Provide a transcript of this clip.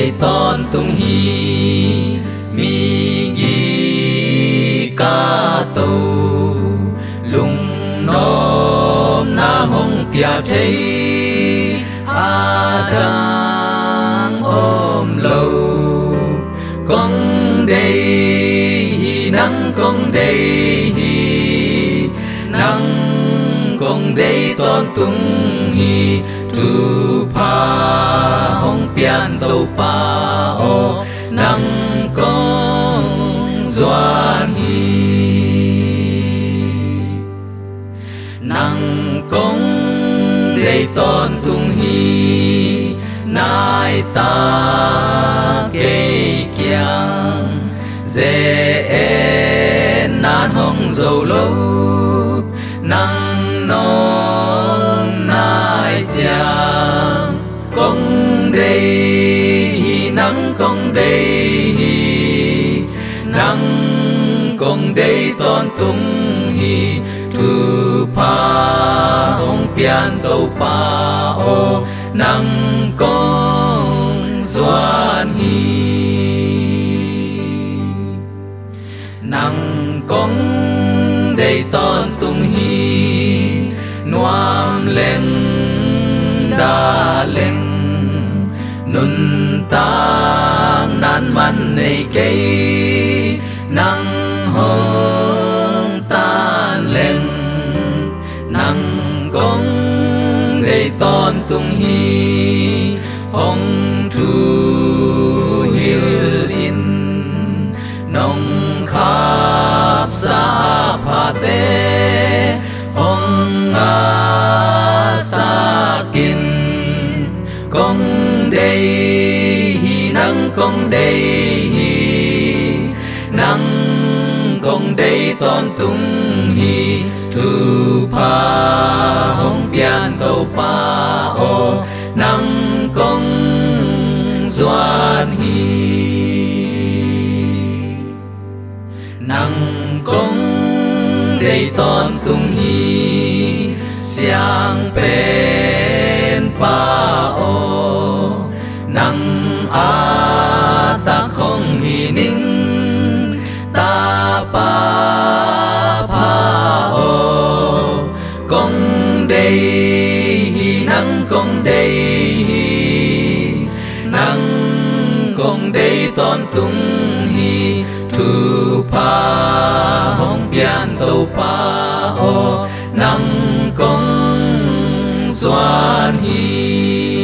đầy ton tung hi mi gi ca tàu lùng nôm na hong pia thấy a đang ôm lâu con đây hi nắng con đây hi nắng con đây ton tung hi tu pa hong pian tàu pa o nắng con doan hi nắng con đây ton tung hi nai ta kê kiang dễ nan hong dầu lâu nắng non nai chang con đây hi nắng con đây hi nắng con đây ton tung hi tu pa hong pian tàu pa o nắng con doan hi nắng con đây ton tung hi noam lên đa lên nun tang nan man nei cây nắng hong tan lên nắng con đây ton tung hi hong thu hil in nong khap sa pha te hong a sa kin con đây hi nắng con đây hi nắng con đây ton tung hi tu pa hong pian tàu pa o nắng con doan hi nắng con đây ton tung hi xiang pen pa o nắng a ta không hi ninh ta pa pa o con đây hi nắng con đây hi nắng con đây ton tung hi tu pa hong pian tàu pa o nắng con doan hi